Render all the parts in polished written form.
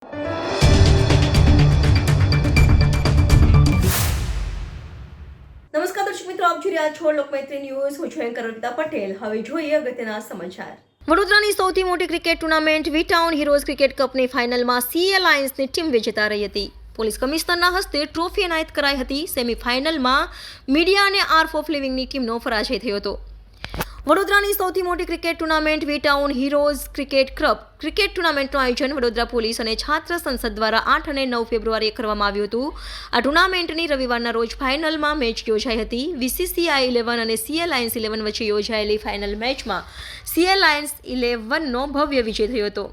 નમસ્કાર દર્શક મિત્રો, આપ જોઈ રહ્યા છો લોકમૈત્રી ન્યૂઝ. હું છું એન્કર અર્પિતા પટેલ. હવે જોઈએ અગત્યના સમાચાર. વડોદરાની સૌથી મોટી cricket tournament V town heroes cricket કપની ફાઇનલમાં સીએ લાયન્સની ટીમ વિજેતા રહી હતી. પોલીસ કમિશનરના હસ્તે ટ્રોફી એનાયત કરાઈ હતી. સેમીફાઇનલમાં મીડિયા અને આર્ટ ઓફ લિવિંગની ટીમનો પરાજય થયો હતો. વડોદરાની સૌથી મોટી cricket tournament V town heroes cricket club cricket ટુર્નામેન્ટનું આયોજન વડોદરા પોલીસ અને છાત્ર સંસદ દ્વારા 8 અને 9 ફેબ્રુઆરીએ કરવામાં આવ્યું હતું. આ ટુર્નામેન્ટની રવિવારના રોજ ફાઇનલમાં મેચ યોજાઈ હતી. વીસીસીઆઈ 11 અને સીએ લાયન્સ 11 વચ્ચે યોજાયેલી ફાઇનલ મેચમાં સીએ લાયન્સ 11નો ભવ્ય વિજય થયો હતો.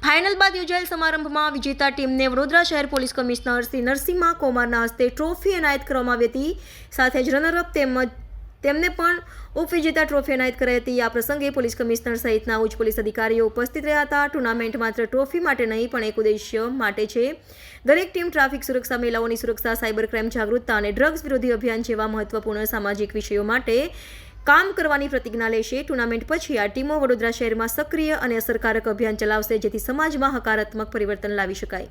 ફાઇનલ બાદ યોજાયેલ સમારંભમાં વિજેતા ટીમને વડોદરા શહેર પોલીસ કમિશનર શ્રી નરસિંહા કુમારના હસ્તે ટ્રોફી એનાયત કરવામાં આવી હતી. સાથે જ રનરઅપ તેમને પણ ઉપવિજેતા ટ્રોફી એનાયત કરાઈ હતી. આ પ્રસંગે પોલીસ કમિશનર સહિતના ઉચ્ચ પોલીસ અધિકારીઓ ઉપસ્થિત રહ્યા હતા. ટુર્નામેન્ટ માત્ર ટ્રોફી માટે નહીં પણ એક ઉદ્દેશ્ય માટે છે. દરેક ટીમ ટ્રાફિક સુરક્ષા, મહિલાઓની સુરક્ષા, સાયબર ક્રાઇમ જાગૃતતા અને ડ્રગ્સ વિરોધી અભિયાન જેવા મહત્વપૂર્ણ સામાજિક વિષયો માટે કામ કરવાની પ્રતિજ્ઞા લેશે. ટુર્નામેન્ટ પછી આ ટીમો વડોદરા શહેરમાં સક્રિય અને અસરકારક અભિયાન ચલાવશે, જેથી સમાજમાં હકારાત્મક પરિવર્તન લાવી શકાય.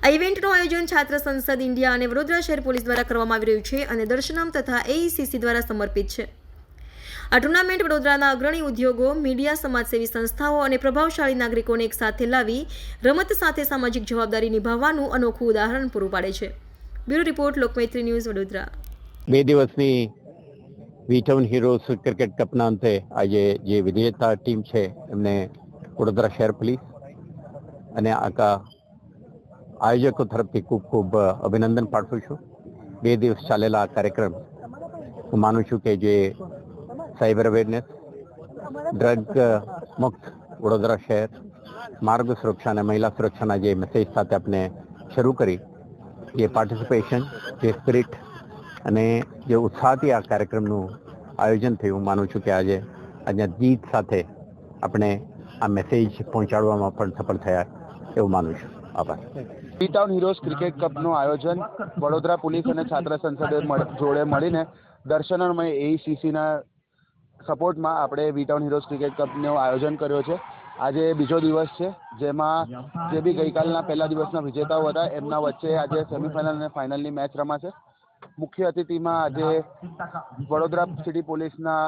આ ઇવેન્ટનું આયોજન છાત્ર સંસદ ઇન્ડિયા અને વડોદરા શહેર પોલીસ દ્વારા કરવામાં આવી રહ્યું છે અને દર્શનમ તથા એઈસીસી દ્વારા સમર્પિત છે. આ ટુર્નામેન્ટ વડોદરાના અગ્રણી ઉદ્યોગો, મીડિયા, સમાજસેવી સંસ્થાઓ અને પ્રભાવશાળી નાગરિકોને એક સાથે લાવી રમત સાથે સામાજિક જવાબદારી નિભાવવાનું અનોખું ઉદાહરણ પૂરું પાડે છે. Bureau report, Lokmaitri news, Vadodara. 2 દિવસની વી ટાઉન હીરોઝ ક્રિકેટ કપના અંતે આજે જે વિજેતા ટીમ છે એમને વડોદરા શહેર પોલીસ અને આખા આયોજકો તરફથી ખૂબ ખૂબ અભિનંદન પાઠવું છું. 2 દિવસ ચાલેલા આ કાર્યક્રમ હું માનું છું કે જે સાયબર અવેરનેસ, ડ્રગ મુક્ત વડોદરા શહેર, માર્ગ સુરક્ષા અને મહિલા સુરક્ષાના જે મેસેજ સાથે આપણે શરૂ કરી, જે પાર્ટિસિપેશન, જે સ્પિરિટ અને જે ઉત્સાહથી આ કાર્યક્રમનું આયોજન થયું, હું માનું છું કે આજે જીત સાથે આપણે આ મેસેજ પહોંચાડવામાં પણ સફળ થયા એવું માનું છું. આભાર. વી ટાઉન હીરોઝ ક્રિકેટ કપનું આયોજન વડોદરા પોલીસ અને છાત્ર સંસદે જોડે મળીને દર્શનમય એઈસીસીના સપોર્ટમાં આપણે વી ટાઉન હીરોઝ ક્રિકેટ કપનું આયોજન કર્યો છે. આજે બીજો દિવસ છે, જેમાં જે બી ગઈકાલના પહેલા દિવસના વિજેતાઓ હતા એમના વચ્ચે આજે સેમીફાઇનલ અને ફાઇનલની મેચ રમાશે. મુખ્ય અતિથિમાં આજે વડોદરા સિટી પોલીસના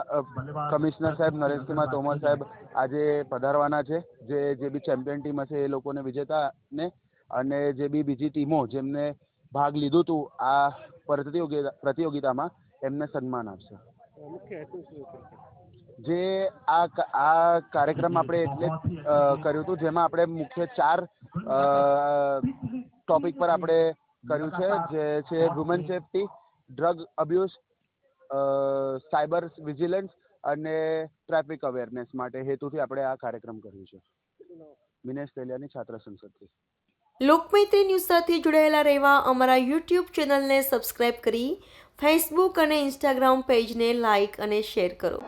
કમિશનર સાહેબ નરેશસિંહ તોમર સાહેબ આજે પધારવાના છે. જે બી ચેમ્પિયન ટીમ હશે એ લોકોને વિજેતાને અને જે બી બીજી ટીમો જેમને ભાગ લીધું હતું આ પ્રતિયોગિતામાં એમને સન્માન આપશે. જે આ કાર્યક્રમ આપણે એટલે કર્યું હતું, જેમાં આપણે મુખ્ય 4 ટોપિક પર આપણે કર્યું છે, જે છે woman safety, drug abuse, cyber vigilance અને ટ્રાફિક અવેરનેસ માટે હેતુથી આપણે આ કાર્યક્રમ કર્યું છે. મિનેશ તેલિયાની છાત્ર સંસદથી. લોકમૈત્રી ન્યૂઝ સાથે જોડાયેલા રહેવા અમારા યુટ્યુબ ચેનલને સબસ્ક્રાઇબ કરી ફેસબુક અને ઇન્સ્ટાગ્રામ પેજને લાઇક અને શેર કરો.